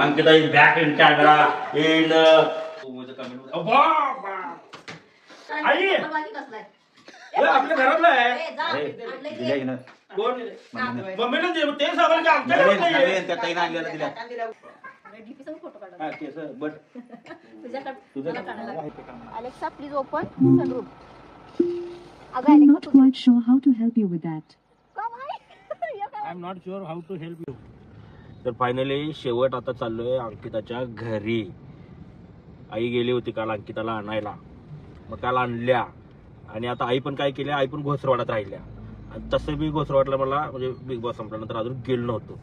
Ankita is back in camera in comment आई आपल्या घरातलं आहे कोण मम्मीनं ते साबण Alexa, please open sunroof. I'm not quite sure how to help you with that. I am not sure how to help you. तर finally शेवट आता चाललोय अंकिताच्या घरी. आई गेली होती काल अंकिताला आणायला, मग काल आणल्या आणि आता आई पण काय केल्या, आई पण घोसरवाड्यात राहिल्या. आणि तसं मी घोसरवाडला मला म्हणजे बिग बॉस संपल्यानंतर अजून गेलो नव्हतो.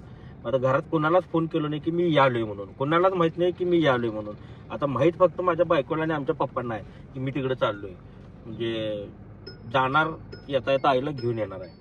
आता घरात कोणालाच फोन केलो नाही की मी यालोय म्हणून, कोणालाच माहित नाही की मी यालोय म्हणून. आता माहित फक्त माझ्या बायकोला आणि आमच्या पप्पांना आहे की मी तिकडे चाललोय. म्हणजे जाणार, येता येता आईला घेऊन येणार आहे.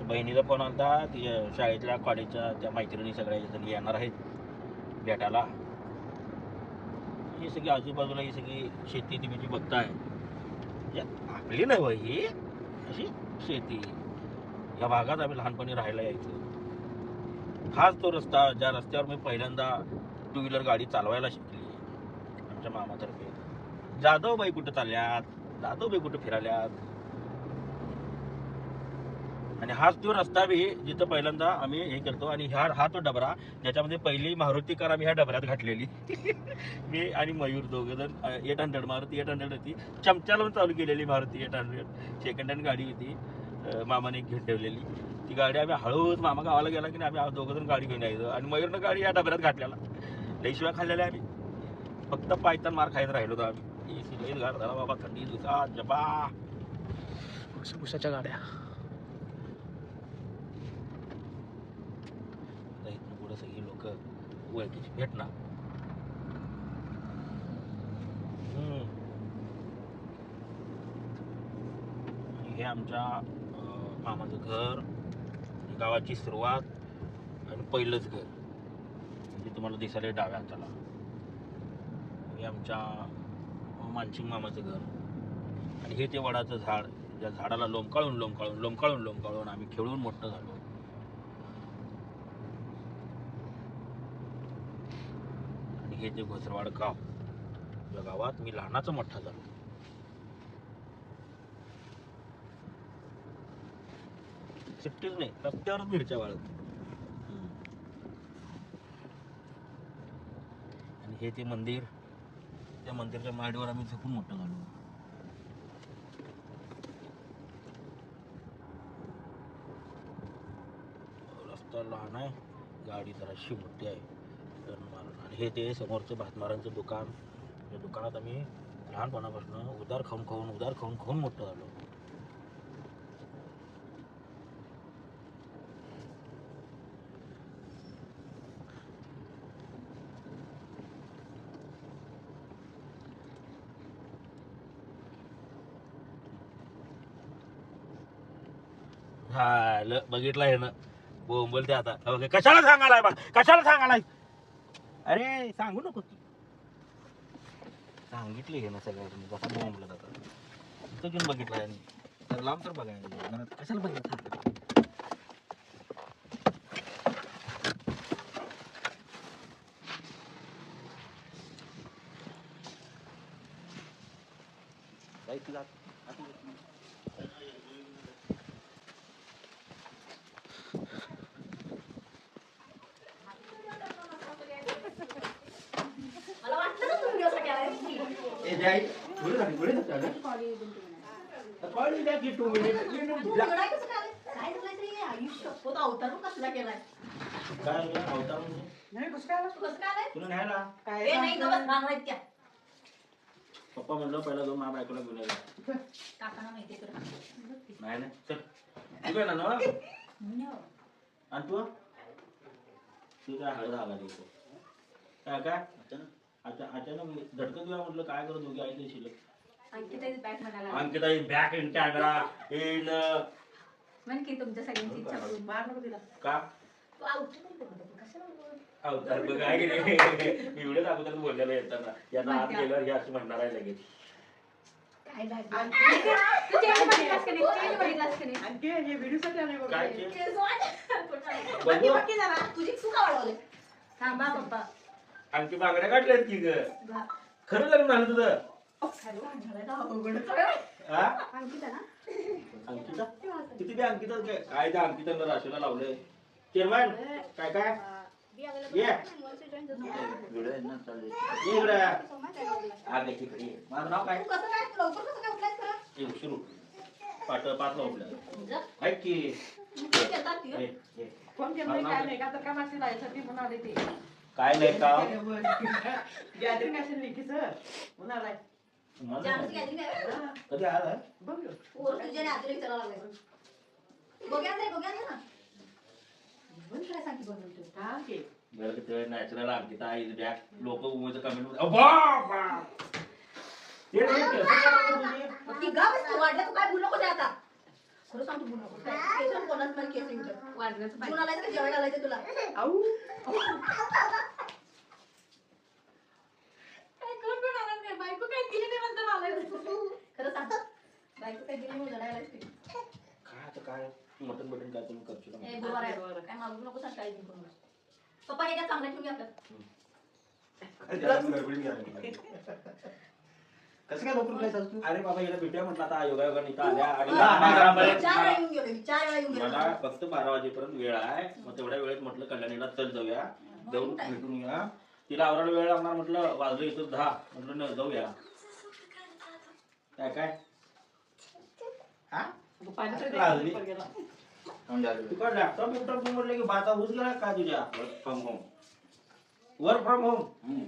बहिणीचा फोन आलता, तिच्या शाळेतल्या कॉलेजच्या त्या मैत्रिणी सगळ्या जण येणार आहेत भेटायला. ही सगळी आजूबाजूला ही सगळी शेती तुम्ही जी बघताय आपली नाही बाई, ही अशी शेती. या भागात आम्ही लहानपणी राहायला यायचो. हाच तो रस्ता ज्या रस्त्यावर मी पहिल्यांदा टू व्हीलर गाडी चालवायला शिकली आमच्या मामातर्फे. जाधवबाई कुठं चालल्यात, जाधवबाई कुठं फिराल्यात. आणि हाच तो रस्ता बी जिथं पहिल्यांदा आम्ही हे करतो. आणि हा तो डबरा ज्याच्यामध्ये पहिली मारुती कार आम्ही ह्या डबऱ्यात घातलेली. मी आणि मयूर दोघं जण 800 मारुती 800 होती, चमचा लावून चालू केलेली मारुती 800. सेकंड हँड गाडी होती, मामाने घेऊन ठेवलेली. ती गाडी आम्ही हळूच मामा गावाला गेला की आम्ही दोघं जण गाडी घेऊन यायचो. आणि मयूरनं गाडी या डबऱ्यात घातलेला. लई शिवाय खाल्लेल्या आम्ही, फक्त पायतान मार खायला राहिलो होतो आम्ही. लईच गाड झाला बाबा, थंडी दिवसात जबा उसाच्या गाड्या. सगळी लोक ओळखीची भेटणार. हे आमच्या मामाचं घर, गावाची सुरुवात आणि पहिलंच घर म्हणजे तुम्हाला दिसायला डाव्या हाताला. हे आमच्या मानसिंग मामाचं घर. आणि हे ते वडाचं झाड, ज्या झाडाला लोंबकाळून लोंबकाळून लोंबकाळून लोंबकाळून आम्ही खेळून मोठं झालो. हे ते घोसरवाड गाव, या गावात मी लहानाचा मोठा झालो. सुट्टीच नाही, रस्त्यावरच मिरच्या वाळत. आणि हे ते मंदिर, त्या मंदिरच्या माडीवर आम्ही झोपून मोठं झालो. रस्ता लहान आहे, गाडी जराशी मोठी आहे. आणि हे ते समोरचं भातमारांचं दुकान. या दुकानात आम्ही लहानपणापासून उदार खाऊन खाऊन मोठं झालो. हा बघितलं आहे ना, बोंबलते आता. कशाला सांगायलाय बा, कशाला सांगायलाय. अरे सांगू नको की, सांगितले हे ना सगळं. जसा बोंबलं जातं इथं घेऊन बघितलं आहे तर लांब तर बघायला कशाला बघितलं. पप्पा म्हणलं पहिला जाऊन माझ्या बायकोला घेऊन यायला. नाही नाही चल तू काय ना आणि तू काय हळद आला काय काय अचानक झटकं तुला म्हटलं काय करू दोघी आई शिल्लक अंकिता इज बॅक म्हणाला. Ankita is back in camera in म्हण की तुमच्या सगळ्यांची इच्छा पूर्ण. मार नको तिला. का तू आउट नाही करत, कशाला बोलत? अवतार बघ काय गेले मी व्हिडिओ अगोदर बोललेलं येताना यांना आत गेल्यावर हे असं म्हणणार आहे लगेच. काय लागलं? तू चेंज बघितलास का नाही? चेंज बघितलास का नाही? आणखी हे व्हिडिओसाठी आले बघ. काय केस वाढ. बघू बाकी जरा तुझी चुका वाढवले. थांबा पप्पा. आणखी बांगड्या काढल्यात की ग खरं लग्न झालं तुझं हा अंकिता ना? अंकिता किती बी अंकिता काय त्या अंकितानं राशीला लावलंय चेअरमॅन काय काय ये ये इकडे हा देख इकडे ये. माझं नाव काय तू कसं काय लवकर कसं काय उठलायस खरं? ये सुरू पाचला उठलं ऐक की काय करतात ती? ये, ये. कोण केलं काय नाही का तर का माशी लायसाठी म्हणून आले ते. काय नाही का गॅदरिंग असेल लेकीचं म्हणून आलाय. जानूची गॅदरिंग आहे व्हय? कधी आला बघ पोरं तुझ्याने आतले विचारायला लागले. बघ्या ना. बंद करायला सांग की बंद होतो. हा की बरं किती वेळ नॅचरल अंकिता इज बॅक लोक उमेचं कमेंट बाबा ते नाही केलं. ती गाव असते वाढल्या तू काय बोलू नको ते आता. खरं सांग तू बोलू नको. काय केस कोणाच मला केस येऊ दे. वाढण्याचं पाहिजे. जून आलायचं का जेवायला आलायचं तुला? आऊ काय कोण आला नाही? बायको काय दिली नाही म्हणता आलाय. खरं सांग. बायको काय दिली म्हणून लढायला लागते. काय आता काय मटन बटन काय तुम्ही करशील ए गुरुवार आहे. काय मागू नको सांग काय करू. पप्पा हे काय चांगलं ठेवून घ्या आपलं. कसं काय लवकर गेलायस आज तू? अरे बाबा याला भेटूया म्हटलं आता योगा इथं आल्या आणि 4 वेळा येऊन गेलो मी. 4 वेळा येऊन मला गेलो. फक्त 12 वाजेपर्यंत वेळ आहे मग तेवढ्या वेळेत म्हटलं कल्याणीला चल जाऊया जाऊन भेटून या तिला आवरायला वेळ लागणार म्हटलं वाजलं इथं 10 म्हटलं जाऊया काय हा लागली. तुका लॅपटॉप बिपटॉप म्हटलं की बाता होऊच गेला काय तुझ्या वर्क फ्रॉम होम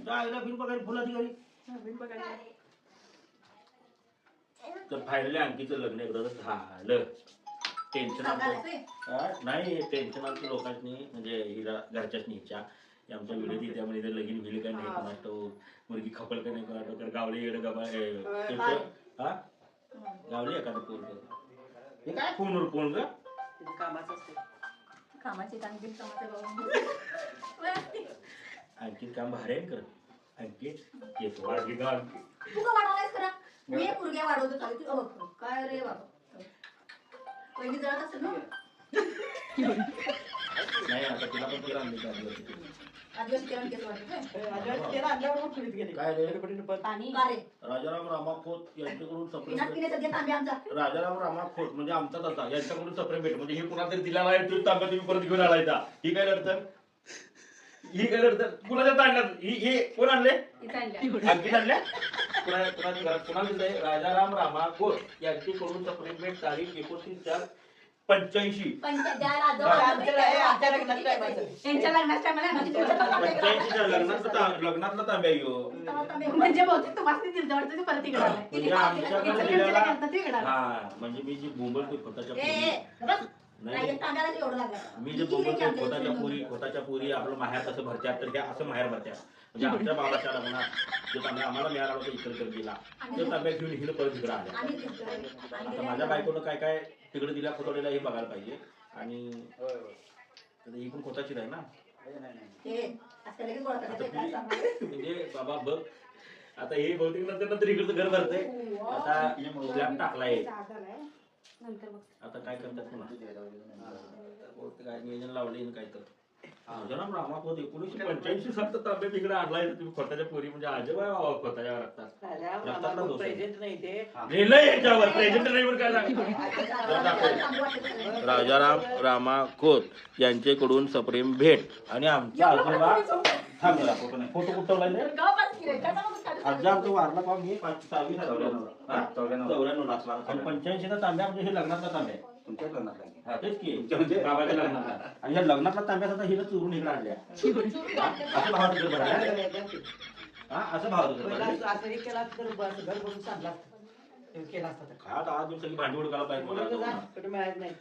त्या आईला बिन पगारी फुल अधिकारी तर फायनली अंकीचं लग्न एकदा झालं टेन्शन नाही टेन्शन आमच्या लोकांनी म्हणजे हिला घरच्याच इच्छा आमच्या व्हिडिओ त्यामुळे इथे लगीन होईल का नाही कोणातो मुलगी खपल का नाही कोणातो तर गावले येडं गबा हा गावली एखादं पोर हे काय फोनवर फोन ग कामाचं असते. कामाचे कामगिरी कामाचे बाबा. आणखी काम भारी आहे कर आणखी केस वाढली का तू का वाढवलायस खरं? मी एक मुलगी वाढवतो चालू तू बघ काय रे बाबा. पहिली जळत असेल ना? नाही आता तिला पण तिला आणली आदिवासी किरण केस वाढतो आदिवासी त्याला आणल्यावर मग खुलीत गेले. काय रे पाणी का रे? राजाराम रामा खोत यांच्याकडून पिण्यात सप्रेम पिण्याचा घे तांबे आमचा. राजाराम रामा खोत म्हणजे आमचाच होता यांच्याकडून सप्रेम भेट म्हणजे हे कुणाला तरी दिला आहे तो तांब्या तुम्ही परत घेऊन आलायचा ही काय अडचण ही काय अडचण कुणाच्या तांड्यात ही कोण आणले आणखी आणल्या कुणाच्या घरात कुणाला दिलंय राजाराम रामा खोत यांच्याकडून सप्रेम भेट तारीख 29/4/85 त्यांच्या लग्नाच्या लग्नातला तांब्या यो म्हणजे बहुतेक तुम्हाला दिलं वाटतं ते परत इकडे आलाय. म्हणजे आमच्याकडे दिलेला इकडे आलाय. हा म्हणजे मी जी बोंबलतो स्वतःच्या बस. नाही तांब्याला एवढं लागलं. मी जे बोंबलतो स्वतःच्या पुरी आपलं माहेर कसं भरत्यात तर हे असं माहेर भरत्यात म्हणजे आमच्या बाबाच्या लग्नात जो तांब्या आम्हाला मिळाला होता इकडे तो तांब्या घेऊन हिनं परत इकडे आल्या आता माझ्या बायकोनं काय काय तिकडे दिल्या खोतवलेला हे बघायला पाहिजे आणि ही पण खोताची आहे ना म्हणजे बाबा बघ आता हे बहुतेक नंतर इकडचं घर भरतंय आता स्लॅब टाकलाय आता काय करतात काय नियोजन लावले काय तर राजाराम रामा खोत 1985 सालचा तांब्या तिकडे आणलाय तुम्ही खोताच्या पोरी म्हणजे अजय बाबा खोताच्या रक्तात प्रेझेंट नाही ते. याच्यावर प्रेझेंट नाही काय राजाराम रामा खोत यांच्याकडून सप्रेम भेट आणि आमचा आजोबा थांबला फोटो कुठवलाय आजी आमचं वारला पाहून मी 94 लागला आणि 85 चा तांब्या म्हणजे हे लग्नातला तांब्या आहे तुमच्याच लग्नात लागली. हा तेच की बाबाच्या लग्नातला आणि ह्या लग्नातला तांब्या सुद्धा हिला चोरून इकडे आणल्या असं भावाचं घर भरलं हा असं भावाचं घर भरलं असं हे केला तर बस घर भरून चांगला असतं. केला असता तर. काय आता 8 दिवसांनी भांडी उडकायला पाहिजे मला कुठे मिळायचं नाही.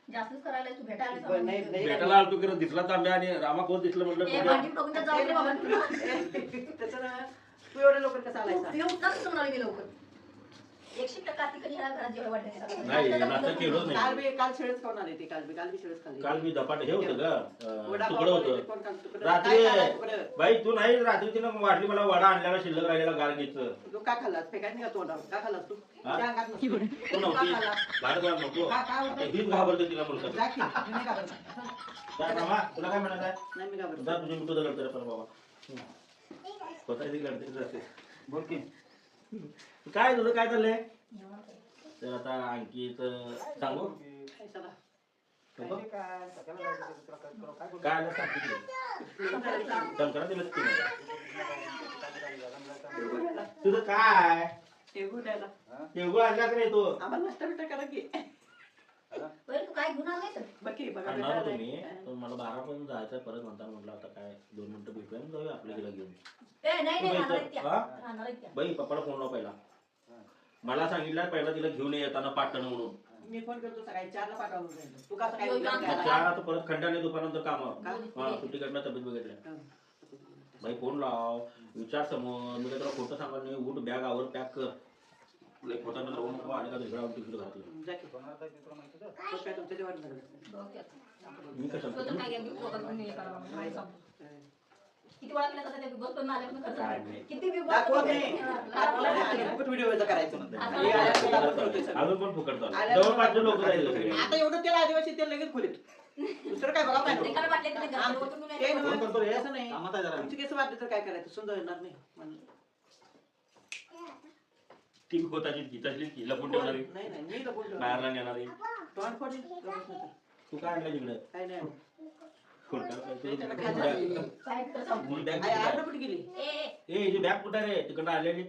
जास्तच करायला तू भेटायला नाही भेटायला आलतो की दिसला तांब्या आणि रामा खोत दिसलं म्हटलं भांडी टोकून जाऊ दे बाबा तुला. तसं ना तू एवढ्या लवकर कसा आलायचा? मी उठलाच म्हणाले मी लवकर. 100% ती कधी ह्या घरात जेवण वाढण्यासाठी. नाही नाश्ता केलोच नाही. काल शिळच खाऊन आले ते काल बी शिळच खाल्ली. काल मी धपाट हे होतं का वडापाव तुकडं वगैरे होतं कोण खाल्लं तुकडं? रात्री काय खाल्लं तुकडं? बाई तू नाही रात्री तिनं वाढली मला वडा आणलेला शिल्लक राहिलेला गारगीचं. तू काय खाल्लास फेकायचं नाही का तोंडावर काय खाल्लास तू हा? त्या अंगात नसतं. तू तू नव्हती काय खाल्लास? भारत नको काय होतं? हीच घाबरते तिला बोलतो जा की, मी नाही घाबरत. काय मामा तुला काय म्हणायचं आहे? नाही मी घाबरत. जा तुझी मुठं लढते पण बाबा स्वतः लढते जाते बोल की काय तुझं काय चाललंय तर आता अंकित सांगू काय चला. नको? काय सगळ्याला जायचं तुला काय बोलू? काय आलं सांग शंकरा दिलं तुझं काय टेबल द्यायला. तेवढं आणला का नाही तू आम्हाला नाश्ता बिष्टा करा की. बरं, तू काय घेऊन आलाय तर? बाकी बघा आणणार होतो भेटायला. मी पण मला 12 पर्यंत जायचं परत म्हणताना म्हटलं आता काय 2 मिनिटं भेटूया आणि जाऊया आपल्या तिला घेऊन नाही नाही, तू राहणार आहेत इथं, त्या. हा? राहणार आहेत त्या. बाई पप्पाला फोन लाव पहिला मला सांगितलं पहिला तिला घेऊन ये येताना पाटण म्हणून मी फोन करतो सकाळी 4ला पाठवून जाईल. तू कसं काय यो, उद्या यो, द्यायला? चार आता परत खंडाने दुपारनंतर कामावर का? हा सुट्टी कडनं तब्येत बघितल्या हं. भाई फोन लाव विचार समोर मी काय तुला खोटं सांगा नाही उठ बॅग आवर पॅक कर लय खोटा नंतर होऊन नको आणि का दुसऱ्या तिकडे घातलं जा की. तो काय तुमच्या जेवण झालं? बघ की आता. मी तो तर कशाला काय घ्या, मी पोटात घेऊन ये करावं. नाही सांगतो. किती वेळा केला तसा त्या बिग बॉस आल्या पण काय नाही. किती बिग दाखवत नाही. बॉस फुकट व्हिडिओ करायचं. आता हे आल्यावर त्याला आपण ठेवतोय सगळं. अजून पण फुकट चालू आल्यावर जवळपासचे लोक राहिले आता एवढं तेल आदिवासी तेल लगेच खोलीत. दुसरं काय बघा पाहिजे. एकाला वाटले तर ते घरात ओतून ते नाही. नव्हे, फोन करतो रे. असं नाही. कामात आहे जरा. आमची केस वाटले तर काय करायचं सुंदर येणार नाही म्हणलं. ती होताची की तसलीच की लपून ठेवणारी नाही नाही मी लपून ठेवणार. बाहेरला नेणारी तोंड फोडीन. गप्प बसा. तू काय आणलं तिकडे काय नाही. खोटं काय त्याला तुझं खायचं. बॅग- काय तर सांगू. तुझी बॅग आई, कुठे आरडा कुठे गेली? ए, ए हिची बॅग कुठे रे तिकडं आलेली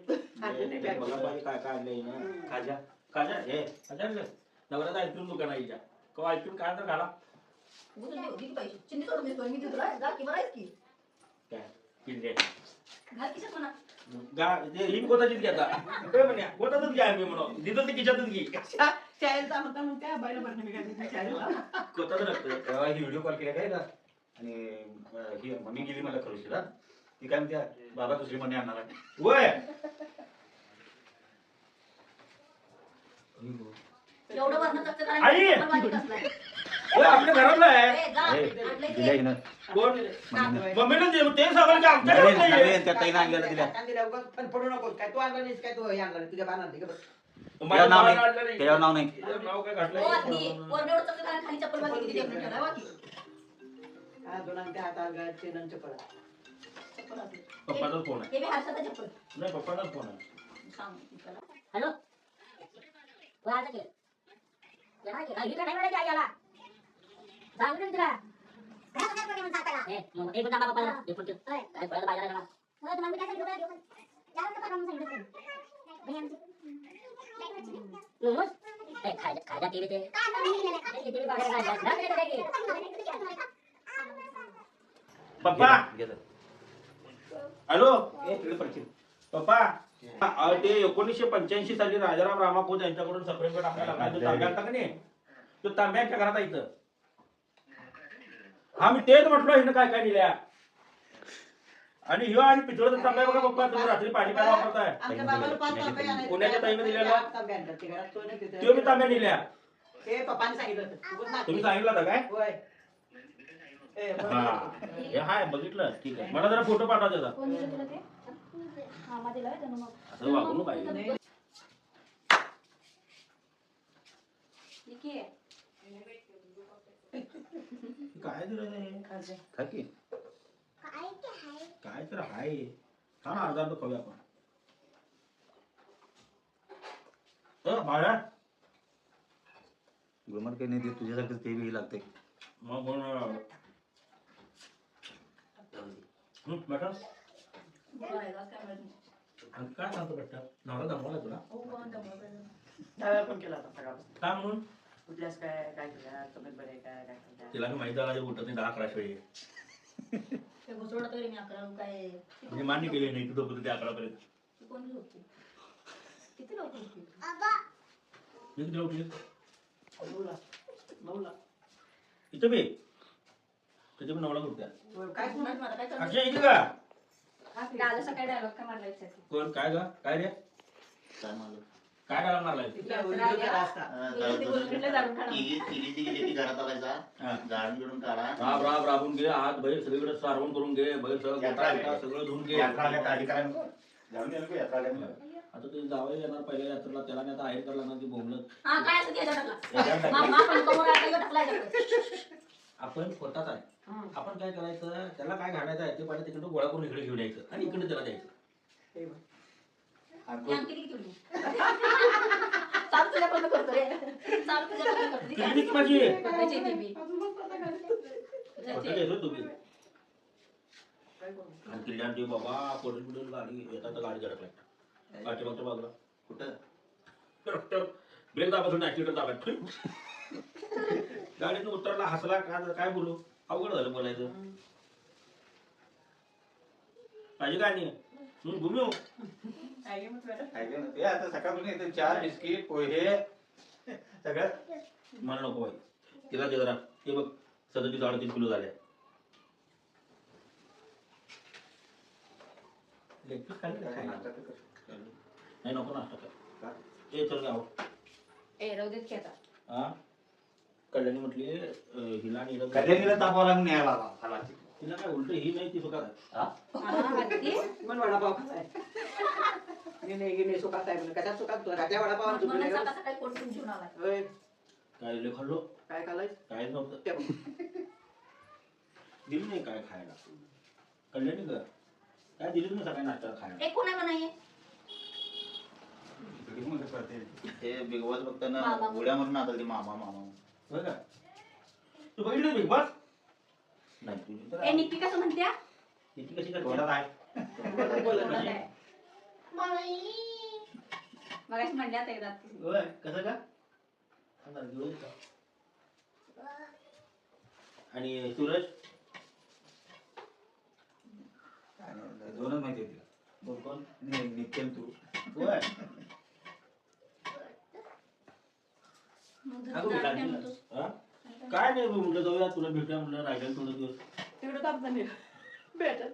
आणलेली बॅग. बघा पाहिजे काय काय आणलंय ना खाजा खाजा हे खाजा आणलं नवऱ्याचं आईस्क्रीम दुकान आहे हिच्या कवा आईस्क्रीम काय तर घाला उचलून दे, किती पाहिजे? चिंधी सोडून देतो, मी देतो तुला. जा की, बरं आहेस की. काय किल्ले घाल खिशात म्हणा. ही कोताचीच घ्या आता म्हणे कोतातच घ्या मी म्हणून दिलं ते खिशातच घे शाळेचा म्हणता मग त्या बाईला बरं मी काय शाळेला. कोताच लागतं तेव्हा ही व्हिडिओ कॉल केला काय का आणि ही मम्मी गेली मला खरोशीला ती काय म्हणते बाबा दुसरी मणी आणणार आहे. वय एवढं वरनं चकचक करायला आई! पण वाजत असणार. वय, आपल्या घरातलं आहे ए, जा. ए, आणलंय ते. दिल्या हिनं. कोण मम्मीनं. मम्मीनं ते सांगाल की आमच्या नवीन- घरात नाहीये. नवीन त्या ताईनं आणलेलं दिल्या. दिल्या उगाच पण पडू नकोस काय तू आणला नाहीस काय तू हे आणला नाही तुझ्या बाणाला ठीक आहे. माझ्या त्याच्यावर नाव बाळाला नाही आणलं नाही. त्याच्यावर नाव नाही त्याच्यावर नाव काय ओ, घातलंय आधी, वरनं एवढं चकचक करायला खाली चप्पल बांधली किती टेबल ठेवलाय, वा की. हा दोन अंगठ्या हातावर घाल चेन चप्पल. चप्पल असली. पप्पाचाच फोन आहे हे बी हारशाचं चप्पल. नाही पप्पाचाच फोन आहे सांग त्याला. हॅलो वाजा के येणार की नाही नाही नाही याला सांग रे तुला ए मग एक बंदा बाबा एक फुट काय पळत बाहेर गेला हो तुम्हाला काय सांगितलं घेऊन जाऊ नका काम सांगितलं भैया ए खाजा टीव्ही ते टीव्ही बघायला पप्पा घे जा. हॅलो ए, तिकडे पडशील. पप्पा ते 1985 साली राजाराम रामाकोज यांच्याकडून सप्रेम पेट आपल्याला लागला जो तांब्या होता का नाही तो तांब्याच्या घरात आहे इथं हा मी तेच म्हटलो हिनं काय काय दिल्या आणि ह्यो आणि पितळाचा तांब्या बघा पप्पा तुम्ही रात्री पाणी काय वापरताय आमच्या बाबाला 5 तांबे आणायचे. पुण्याच्या ताईनं दिलेला? 8 तांबे आणतात ते घरात सोनं तिथे. त्यो मी तांब्या दिल्या ते पप्पांनी सांगितलं होतं. उगाच नाटकी. तुम्ही सांगितलं होतं काय होय. ए, बरोबर. हा हे हाय बघितलं ठीक आहे मला जरा फोटो पाठवा त्याचा कोण दिलं तुला ते हा माझे लाव त्यांना मग असं वागू नको पाहिजे नाही. काय दिलं रे? खा की. काय तर हाय हा ना अर्धा अर्ध खाऊया आपण बाळा गुळमट काही नाही ते तुझ्यासारखं ते बी लागते मग बेटा आणि काय सांगतो बेटा नवरा दमवला तुला दहावेळा फोन केला होता सकाळपासून. काय म्हणून उठल्यास काय काय केलं तब्येत बरी आहे काय काय करताय? तिला मी माहिती झाला उठत नाही 10-11 वेळी ते घुसवलं तरी मी अकरा काय म्हणजे मान्य केली नाही तू झोपत ते 11 ती कोण झोपते किती लवकर उठते मी किती उठली 9ला. इथं बी तिथे पण 9ला उठत्या काय पुन्हा मला काय अक्षय इथे का गाला सकाळी डायलॉग काय मारला कोण काय ग काय रे काय मारलं काय डायलॉग मारलाय घरात आलायचा झाडून बिडून काढा राब राब राबून घे हात बैल सगळीकडे सारवून करून घे बैल सगळं धुवून घे. यात्रा आल्या अधिकाऱ्या नको झाडून द्या नको यात्रा आल्या आता ते जावं येणार पहिल्या यात्रेला त्याला नाही आता आहेर करायला ना ती बोंबलत. हा काय असं त्याच्यात आपण स्वतःच आहे. आपण काय करायचं त्याला काय घालायचं आहे ते पहिला तिकडे गोळा करून इकडे घेऊन यायचं आणि इकडे त्याला द्यायचं. किती माझी तुम्ही कल्याण देव बाबा पडून बिडून गाडी येतात गाडी झडकला पाठीमागच्या बाजूला कुठं ब्रेक दाबासून ऍक्सिडेंट दाबा गाडीतून उतरला हसला काय बोलू अवघड झालं बोलायचं पाहिजे काय नाही घुमी हो ते आता सकाळपासून येते चहा बिस्किट पोहे सगळं मला नको बाई तिला ते जरा ते बघ 37-38 किलो झाल्या नाही नको नाश्ता कर ते चल गाव हा कल्याणी म्हटली हिला आणि हिला कल्याणीला तापावं लागून न्याय बाबा तिला काय उलट ही नाही ती सुखात पण वडापाव खाताय गिने सुखात आहे म्हणजे कशात सुखात राखल्या वडापाव काय लय खाल्लो काय खाल्लंय काय नव्हतं दिली नाही काय खायला कल्याणी ग काय दिली तुम्ही सकाळी नाश्ता खायला एक कोणा बनाये ते बिग बॉस बघताना उड्या मारून आता ते मामा मामा होय का तू बघितलं बिग बॉस नाही तुझी तर निक्की कसं म्हणत्या किती कशी करते थोडा आहे मगाशी म्हणल्यात एकदा होय कसं का आता घेऊन का आणि सूरज दोनच माहिती होती कोण कोण निकेल तू होय हा? काय नाही म्हटलं जाऊया तुला भेटूया म्हटलं राहिलं थोडं दिवस तिकडे तापताना भेटत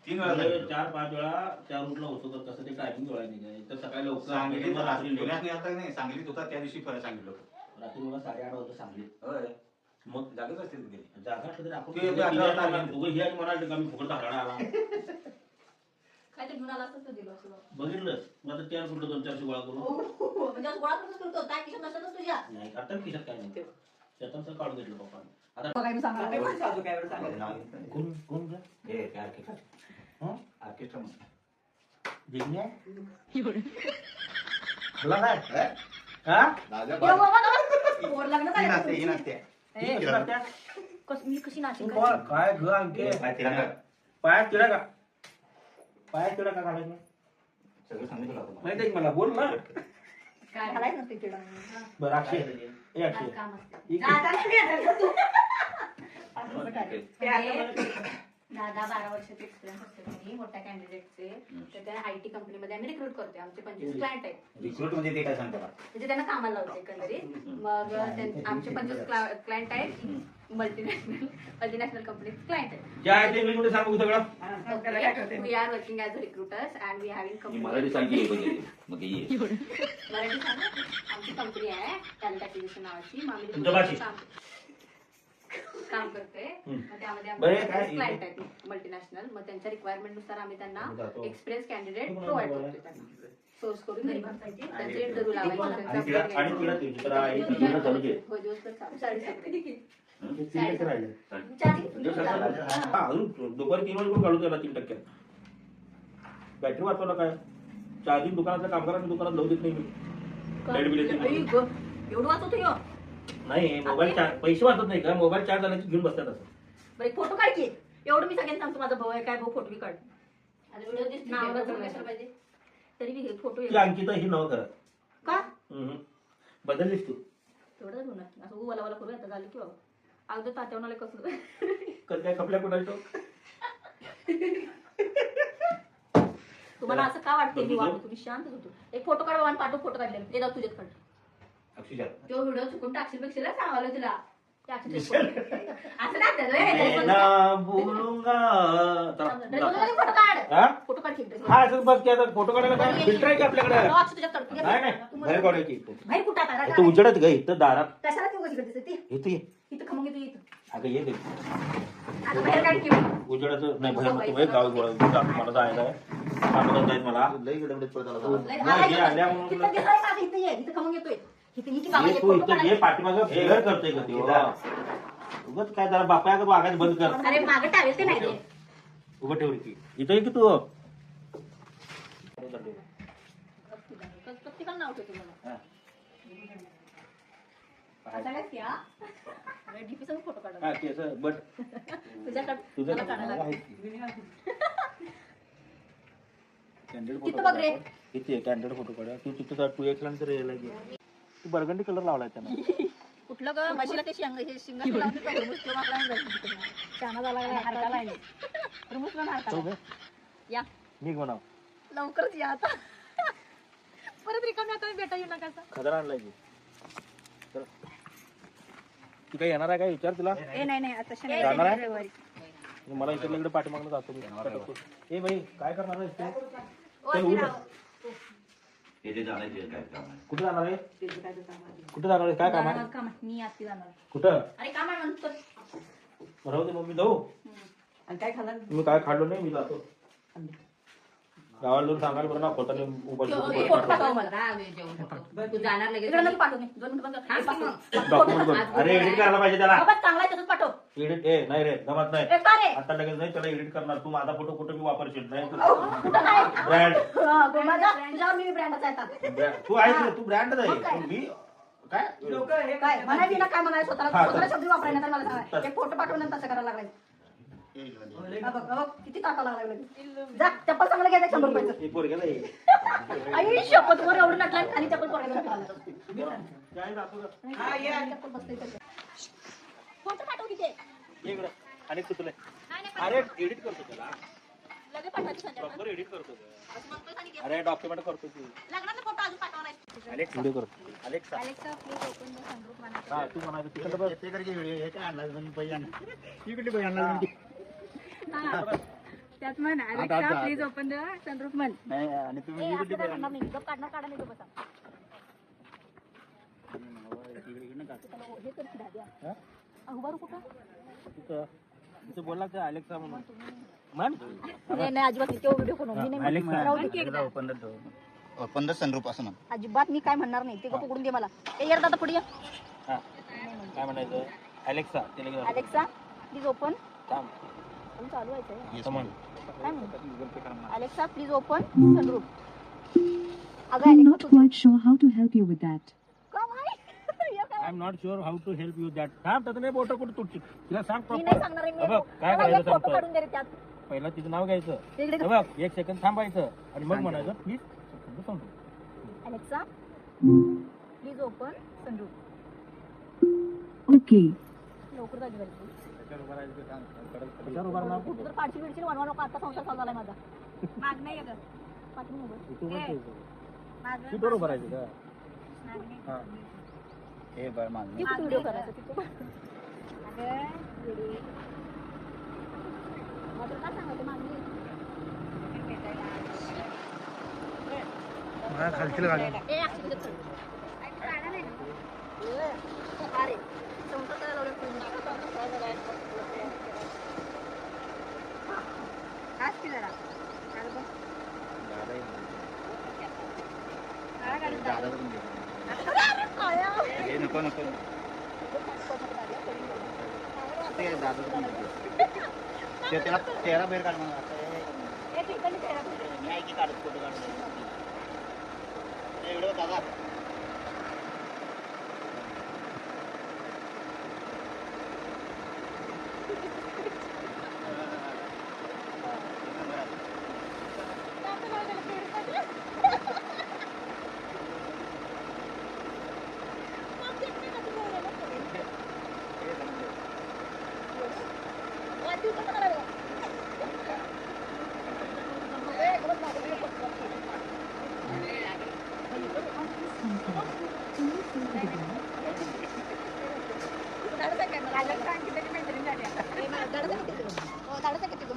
3 वेळा झाले. 4-5 वेळा त्या रूटला होतो तर कसं ते टायमिंग वेळा नाही तर सकाळी लवकर सांगलीत मग रात्री late. पुण्यात नाही आता नाही सांगलीत होता त्या दिवशी फरक सांगितलं होतं रात्री मला 8:30 वाजता सांगली होय मग जागच असते तू गेली जागा असलं तरी आपण तू येतो 11 वाजता आला. दोघं ही आणि म्हणाल का मी फुकट धाकडा आला काय ते घेऊन आला असतं दिलं असं बघितलं मग आता त्या कुठलं 2-4 गोळा करून म्हणजे असं गोळा करूनच करतो काय किशोर नसतं तुझ्या नाही आता खिशात काय नाही त्यातून सर काढून घेतलं पप्पाने आता बघायला सांगा काय पण साधू काय वेळ सांगा कोण कोण ग हे काय ऑर्केस्ट्रा हं? ऑर्केस्ट्रा जिग्न्या हल्ला काय हा पोर लग्न ही झालं नसते ही नसते ती कशी करत्या? मी कशी नाचीन तू काय ग अंके पायात तिला का पायात तिला का घालायचं सगळं सांगितलं तुला. माहिती आहे मला बोल ना काय घालायचं नसते तिला बरं अक्षय ए अक्षय काम असते इकडे. दादा 12 वर्षाचे एक्सपिरियन्स असते त्यांनी मोठ्या कॅन्डिडेटचे तर त्या IT कंपनीमध्ये आम्ही रिक्रूट करतोय आमचे 25 क्लायंट आहेत रिक्रूट म्हणजे ते काय सांगतो का म्हणजे त्यांना कामाला लावते एकंदरीत मग आमचे 25 क्लायंट आहेत मल्टीनॅशनल कंपनीचे क्लायंट आहेत ज्या आहे ते इंग्लिशमध्ये सांगू सगळं we are working as a recruiters and we having Marathi सांगितली मग ये मराठी सांगा आमची कंपनी आहे टॅलेंट ॲक्विजिशन नावाची मग तुमच्या भाषेत? आम्ही काम करते मग त्यामध्ये बरं, आमचे काय? क्लायंट आहेत मल्टीनॅशनल मग त्यांच्या रिक्वायरमेंट नुसार आम्ही त्यांना जातो. एक्सपिरियन्स कॅन्डिडेट तुम्हाला प्रोव्हाइड बोलायला? करतो त्यांना सोर्स करून घरी बसायचे त्यांचे इंटरव्ह्यू आणि तिला लावायचे आणि तिला तुझी तर आई तुझं चालू दे हो दिवसभर चालू साडेसात ते कसं राहिलं? चालेल. हा, अजून दुपारी 3 वाजेपर्यंत काढून त्याला 3% बॅटरी वाचवला काय चार्जिंग दुकानातल्या कामगारांच्या दुकानात लावू देत नाही मी लाईट बिल येते आई म्हणून. गं, एवढं वाचवतो ह्यो? नाही मोबाईल चार्ज पैसे वाचत नाही का मोबाईल चार्ज झाल्याची घेऊन बसतात असं बरं एक फोटो काढ की एवढं मी सगळ्यांना सांगतो माझा भाऊ आहे काय भाऊ फोटो बी काढ व्हिडिओ दिसते तरी बी फोटो ती अंकिता ही नाव करत का बदललीस तू तेवढं होणार असं वाला वाला करू आता झालं की बाबा अगदी तात्यावनाला कसं कधी काय खपल्या कुणाला तुम्हाला असं का वाटते मी वाटतो तुम्ही शांतच होतो एक फोटो काढ बाबा आणि पाठव फोटो काढले ते जाऊ तुझ्यात काढ अक्षुजा तो व्हिडिओ चुकून टाकशील पेक्षा सांगावलं तुला ते अक्षरशः असं नाही त्याचं, मैं ना बोलूंगा फोटो काढ हा? फोटो काढ की. हा असं बघ की आता फोटो काढायला काय फिल्टर आहे की आपल्याकडे? लॉक तुझ्या तडकून नाही नाही बाहेर काढायची बाहेर कुठं आता? इथं उजेडत ग इथं दारात कशाला तू कशी करतेस ती? इथं ये इथं खमंग येतो इथं. अगं ये घरी. आता बाहेर काढ की. उजेडाचं नाही बाहेर नको बाई, गाव गोळा मला जायचं आहे कामाला जायचं मला लई गडबडीत पळत आला बाबा. लय- नाही, हे आल्या म्हणून इथं दिसायला का? इथं ये. इथं खमंग येतोय. इथं ही की कामाला ये ये, तू फोटो इथं काढायला. ये पाठीमागं फिगर करतोय का ती उगाच काय जरा बापाया वागायचं बंद कर अरे मागे टावेल ते नाही रे. उभं ठेव की इथं ये की तू प्रत्येकाला नाव ठेवतो मला. हा. सगळ्यात की, हा? अरे DP संग फोटो काढा. हा, ते असं बट तुझ्याकडं तुझं मला काढायला नाव आहे लागेल. की. कॅन्डिडेट तिथं फोटो बघ रे. किती आहे कॅन्डिडेट फोटो काढा तू तिथं जा, तू एक तर यायला घे तू बर्गंडी कलर लावलाय त्यानं कुठलं ग म्हशीला ते शेंग हे शिंगाचं लावून ते रुमूस किंवा आपला नाही जायचं तिकडं. शाना झाला का? हारका लायले. रुमूसला नाही हारका लायले. या निघ म्हणाव लवकरच या आता. परत रिकामी आता भेटा येऊ नका. खदर आणलाय की चल. तू काय येणार आहे काय विचार तुला ए नाही आता जाणार आहे? मला इकडे पाठीमागणं जातो मी. ए बाई काय करणार आहेस तू? चल, उठ. हे जाण्याचे काय काम आहे? कुठे जाणार आहे कुठे जाणार आहे काय काम आहे मी आत्ती जाणार. कुठं अरे काम आहे म्हणतो. राहू दे मग मी जाऊ आणि काय खाल्लं? मी काय खाल्लो नाही मी जातो गावाला जाऊन सांगायला बरं ना खोटाने फोटो पाठव मला. तू जाणार लगेच. इकडे नको पाठवू मी. 2 मिनिटं बंद कर. डॉक्युमेंट कर अरे एडिट करायला पाहिजे त्याला बाबा चांगला आहे तसंच पाठव. एडिट नाही रे जमत नाही ए, का रे? आता लगेच नाही त्याला एडिट करणार तू माझा फोटो कुठे मी वापरशील नाही कुठं काय? ब्रँड माझा तुझ्यावर मी ब्रँडचा येतात. तू आहे तू ब्रँड आहे मी काय लोक हे काय म्हणाय ना काय म्हणाय स्वतःला हा, स्वतःला शब्द वापरायला तर मला सांगा. एक फोटो पाठवून तसं करायला लागलाय. हा बघ, हा बघ, किती टाका लागलाय लगेच. जा चप्पल चांगलं घ्यायचं 100 रुपयाचं. एक पोरग्याला ये. आई शपथ वर एवढं नटलं आणि खाली चप्पल पोरायला काय जातो का? हा, ये. चप्पल बसते इथं. फोटो पाठव तिथे. ये इकडं. आणि सुचलंय नाही, नाही, अरे एडिट करतो त्याला लगेच पाठवायचं संध्याकाळी. प्रॉपर एडिट करतो का? असं म्हणतोय आणि घे. अरे डॉक्युमेंट करतो तू लग्नाचा फोटो अजून पाठवलाय. अलेक्सा व्हिडिओ करतो Alexa Alexa, please open the sunroof म्हणा. हा तू म्हणायचं तिकडं बघ ते करके हे काय आणला तुम्ही पहिल्यांदा ही कुठली पहिली आणला तुम्ही? त्यात म्हण Alexa, please open the sunroof म्हण. नाही आणि तुम्ही ए, ही असं कुठली काय पहिली म्हणणार नाही. गप काढणार काढा नाही गप बसा. हे कर की दाद्या. हा? उभा राहू कुठं? तिथं तिथं बोलला का अलेक्सा म्हणून म्हण नाही अजिबात नाही. तेव्हा व्हिडिओ बनव. मी नाही म्हणत. राहू दे की एकदा. ओपन द सनरूफ असं म्हण. अजिबात मी काय म्हणणार नाही. ते गप उघडून दे मला. ए यार दादा पुढे ये. हा काय म्हणायचं अलेक्सा त्याला घे. Alexa, please open. थांब पण चालू आहे असं म्हण काय म्हणतो? Alexa, please open sunroof. अगं I'm Alexa, not quite sure how to help you with that. का भाई? हे काय? I am not sure how to help you that थांब त्याचं नाही बोट कुठे तुटची तिला सांग मी नाही proper. सांगणार आहे. हे बघ, काय मला एक करायचं फोटो सांगतो. काढून दे रे त्यात. पहिला तिचं नाव घ्यायचं इकडे हे बघ 1 सेकंद थांबायचं आणि मग म्हणायचं प्लीज सांगतो Alexa, please open sunroof. Okay. लवकर जागी झाली. कशावर उभा राहणार? तू तर पाठची बिडची वनवा नको. आता संसार चालू झालाय माझा. माग नाही अगं. पाठी मोबाईल. तू म्हणते माग सीटवर उभं राहायचं का हा हे बरं मान ती कुठे व्हिडिओ करायचा तिथे? अगं व्हिडिओ. माझं काय सांगायचं मागणी? खालची गाडी ए अक्षय चल. गाडा नाही ना. ए, अरे संसार करायला लावलं तू. हाच की जरा. अरे बघ. काय गाडी हे नको नको ते दादा ते त्याला तेरा बाहेर काढ मला मी आहे की काढत फोटो काढून एवढं दादा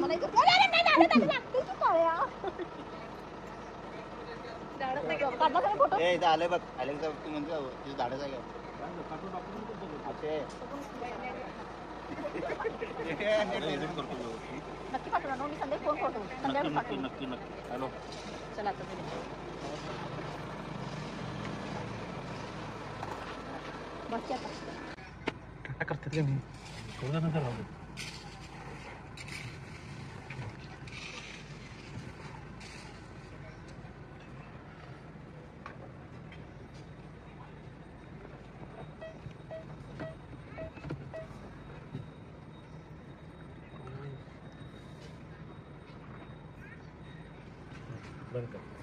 मला ए इथं आलंय बघ आले तू म्हणतो तुझं धाडच आहे का नक्की पाठवणार ना मी संध्याकाळी फोन करतो संध्याकाळी नक्की पाठवणार. नक्की नक्की हॅलो चला आता घरी. बस की आता. काय करतात का मी थोडं नंतर राहू दे. बंद कर